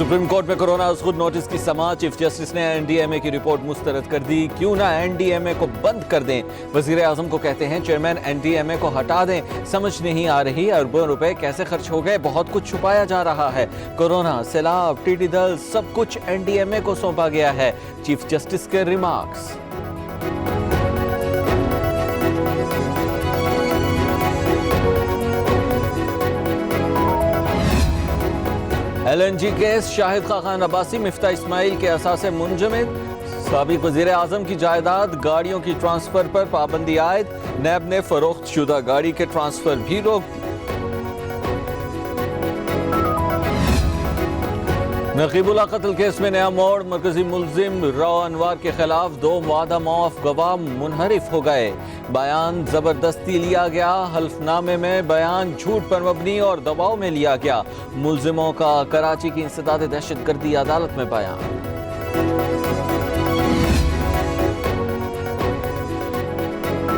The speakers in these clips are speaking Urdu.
سپریم کورٹ میں کورونا از خود نوٹس کی سماعت، چیف جسٹس نے این ڈی ایم اے کی رپورٹ مسترد کر دی۔ کیوں نہ این ڈی ایم اے کو بند کر دیں، وزیر اعظم کو کہتے ہیں چیئرمین این ڈی ایم اے کو ہٹا دیں۔ سمجھ نہیں آ رہی اربوں روپے کیسے خرچ ہو گئے، بہت کچھ چھپایا جا رہا ہے۔ کورونا، سیلاب، ٹی ڈی دل، سب کچھ این ڈی ایم اے کو سونپا گیا ہے، چیف جسٹس کے remarks. L N G case, Shahid Khaqan Abbasi, Miftah Ismail کے اثاثے منجمد۔ سابق وزیر اعظم کی جائیداد، گاڑیوں کی ٹرانسفر پر پابندی عائد، نیب نے فروخت شدہ گاڑی کے ٹرانسفر بھی روک دی۔ نقیب اللہ قتل کیس میں نیا موڑ، مرکزی ملزم راؤ انوار کے خلاف 2 وعدہ معاف گواہ منحرف ہو گئے، بیان زبردستی لیا گیا، حلف نامے میں بیان جھوٹ پر مبنی اور دباؤ میں لیا گیا، ملزموں کا کراچی کی انسداد دہشت گردی عدالت میں بیان۔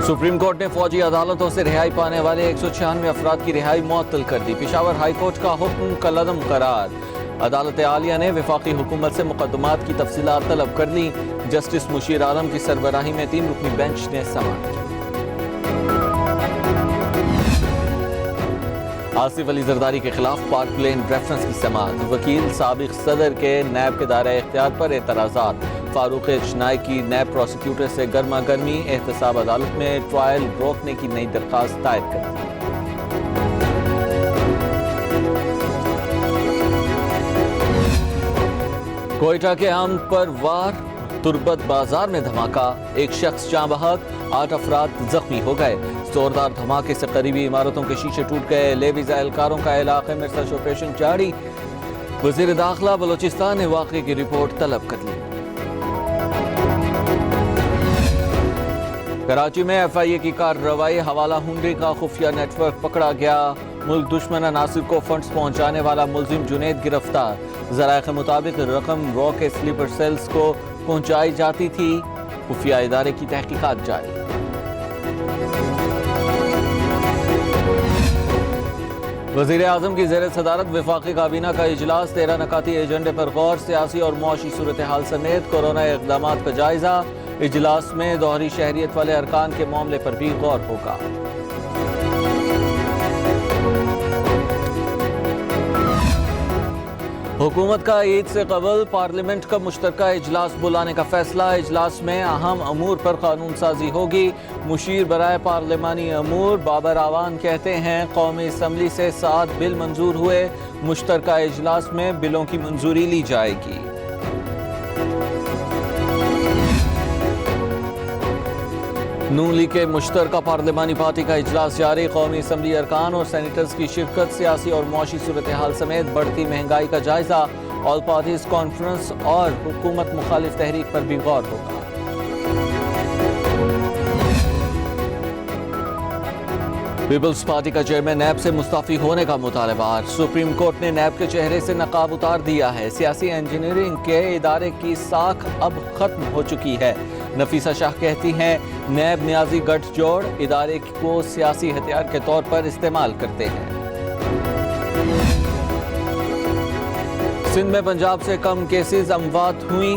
سپریم کورٹ نے فوجی عدالتوں سے رہائی پانے والے 196 افراد کی رہائی معطل کر دی، پشاور ہائی کورٹ کا حکم کالعدم قرار۔ عدالت عالیہ نے وفاقی حکومت سے مقدمات کی تفصیلات طلب کر لی، جسٹس مشیر عالم کی سربراہی میں 3 رکنی بینچ نے سماعت کی۔ آصف علی زرداری کے خلاف پارک لین ریفرنس کی سماعت، وکیل سابق صدر کے نیب کے دائرہ اختیار پر اعتراضات، فاروق چنائی کی نیب پروسیکیوٹر سے گرما گرمی، احتساب عدالت میں ٹرائل روکنے کی نئی درخواست دائر کر دی۔ کوئٹہ کے عام پر وار، تربت بازار میں دھماکہ، ایک شخص جاں بحق، 8 افراد زخمی ہو گئے، زوردار دھماکے سے قریبی عمارتوں کے شیشے ٹوٹ گئے، لیویز اہلکاروں کا علاقے میں سرچ آپریشن جاری، وزیر داخلہ بلوچستان نے واقعے کی رپورٹ طلب کر لی۔ کراچی میں ایف آئی اے کی کارروائی، حوالہ ہنڈی کا خفیہ نیٹ ورک پکڑا گیا، ملک دشمن عناصر کو فنڈز پہنچانے والا ملزم جنید گرفتار، ذرائع کے مطابق رقم رو کے سلیپر سیلز کو پہنچائی جاتی تھی، خفیہ ادارے کی تحقیقات جاری۔ وزیر اعظم کی زیر صدارت وفاقی کابینہ کا اجلاس، 13 نکاتی ایجنڈے پر غور، سیاسی اور معاشی صورتحال سمیت کورونا اقدامات کا جائزہ، اجلاس میں دوہری شہریت والے ارکان کے معاملے پر بھی غور ہوگا۔ حکومت کا عید سے قبل پارلیمنٹ کا مشترکہ اجلاس بلانے کا فیصلہ، اجلاس میں اہم امور پر قانون سازی ہوگی، مشیر برائے پارلیمانی امور بابر اعوان کہتے ہیں قومی اسمبلی سے 7 بل منظور ہوئے، مشترکہ اجلاس میں بلوں کی منظوری لی جائے گی۔ نون لیگ کے مشترکہ پارلیمانی پارٹی کا اجلاس جاری، قومی اسمبلی ارکان اور سینیٹرز کی شرکت، سیاسی اور معاشی صورتحال سمیت بڑھتی مہنگائی کا جائزہ، آل پارٹیز کانفرنس اور حکومت مخالف تحریک پر بھی غور ہوگا۔ پیپلز پارٹی کا چیئرمین نیب سے مستعفی ہونے کا مطالبہ، سپریم کورٹ نے نیب کے چہرے سے نقاب اتار دیا ہے، سیاسی انجینئرنگ کے ادارے کی ساکھ اب ختم ہو چکی ہے، نفیسہ شاہ کہتی ہیں نیب نیازی گٹھ جوڑ ادارے کو سیاسی ہتھیار کے طور پر استعمال کرتے ہیں۔ سندھ میں پنجاب سے کم کیسز، اموات ہوئیں،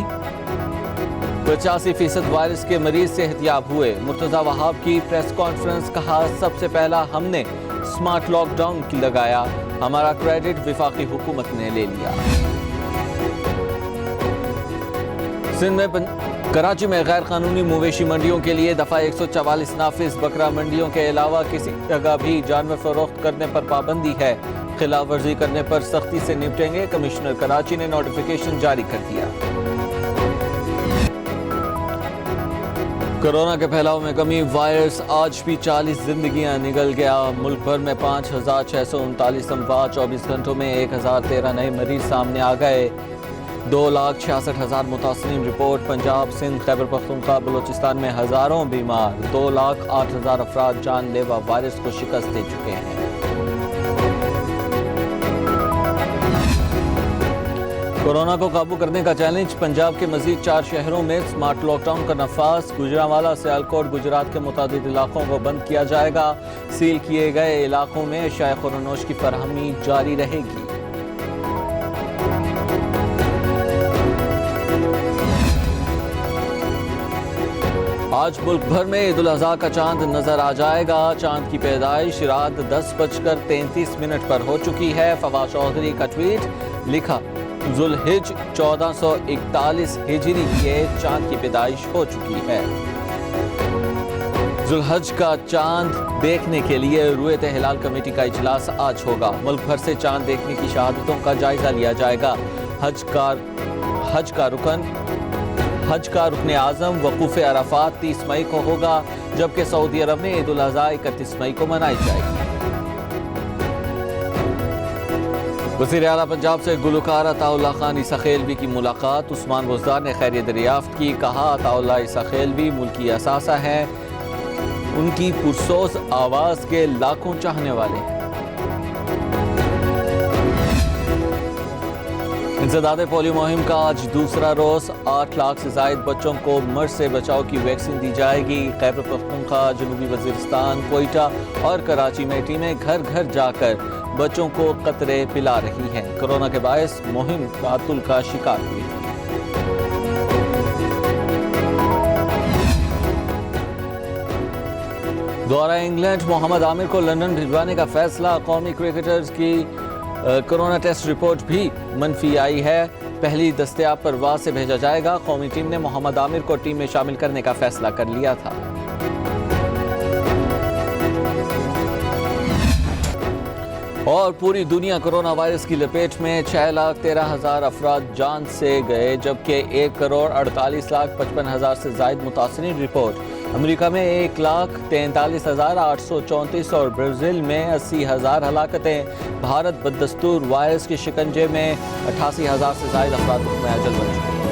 85% وائرس کے مریض صحت یاب ہوئے، مرتضی وہاب کی پریس کانفرنس، کہا سب سے پہلا ہم نے سمارٹ لاک ڈاؤن لگایا، ہمارا کریڈٹ وفاقی حکومت نے لے لیا۔ سندھ میں کراچی میں غیر قانونی مویشی منڈیوں کے لیے دفعہ 144 نافذ، بکرا منڈیوں کے علاوہ کسی جگہ بھی جانور فروخت کرنے پر پابندی ہے، خلاف ورزی کرنے پر سختی سے نپٹیں گے، کمشنر کراچی نے نوٹیفیکیشن جاری کر دیا۔ کورونا کے پھیلاؤ میں کمی، وائرس آج بھی 40 زندگیاں نگل گیا، ملک بھر میں 5639 اموات، 24 گھنٹوں میں 1013 نئے مریض سامنے آ گئے، 2,66,000 متاثرین رپورٹ، پنجاب، سندھ، خیبر پختونخوا، بلوچستان میں ہزاروں بیمار، 2,08,000 افراد جان لیوا وائرس کو شکست دے چکے ہیں۔ کورونا کو قابو کرنے کا چیلنج، پنجاب کے مزید 4 شہروں میں سمارٹ لاک ڈاؤن کا نفاذ، گوجرانوالہ، سیالکوٹ، گجرات کے متعدد علاقوں کو بند کیا جائے گا، سیل کیے گئے علاقوں میں اشیاء خورنوش کی فراہمی جاری رہے گی۔ آج ملک بھر میں عید الاضحیٰ کا چاند نظر آ جائے گا. چاند کی پیدائش رات 10:33 پر ہو چکی ہے. فواد چودھری کا ٹویٹ لکھا ذوالحج 1441 ہجری کے چاند کی پیدائش ہو چکی ہے. ذوالحج کا چاند دیکھنے کے لیے رویت ہلال کمیٹی کا اجلاس آج ہوگا. ملک بھر سے چاند دیکھنے کی شہادتوں کا جائزہ لیا جائے گا. حج کا رکن اعظم وقوف عرفات 30 مئی کو ہوگا، جبکہ سعودی عرب میں عید الاضحیٰ 31 مئی کو منائی جائے گی. وزیر اعلیٰ پنجاب سے گلوکار عطا اللہ خان عیسیٰ خیلوی کی ملاقات. عثمان بزدار نے خیریت دریافت کی. کہا عطا اللہ عیسیٰ خیلوی ملکی اثاثہ ہیں، ان کی پرسوز آواز کے لاکھوں چاہنے والے ہیں. انسداد پولیو مہم کا آج دوسرا روز. 8 لاکھ سے زائد بچوں کو مرض سے بچاؤ کی ویکسین دی جائے گی. خیبر پختونخوا، جنوبی وزیرستان، کوئٹہ اور کراچی میں ٹیمیں گھر گھر جا کر بچوں کو قطرے پلا رہی ہیں. کورونا کے باعث مہم تعطل کا شکار ہوئی تھی. دورہ انگلینڈ محمد عامر کو لندن بھجوانے کا فیصلہ. قومی کرکٹرز کی کورونا ٹیسٹ رپورٹ بھی منفی آئی ہے. پہلی دستیاب پرواز سے بھیجا جائے گا. قومی ٹیم نے محمد عامر کو ٹیم میں شامل کرنے کا فیصلہ کر لیا تھا. اور پوری دنیا کورونا وائرس کی لپیٹ میں. 6,13,000 افراد جان سے گئے، جبکہ 1,48,55,000 سے زائد متاثرین رپورٹ. امریکہ میں 1,43,834 اور برازیل میں 80,000 ہلاکتیں. بھارت بدستور وائرس کے شکنجے میں 88,000 سے زائد افراد حکم اجل بن چکے ہیں.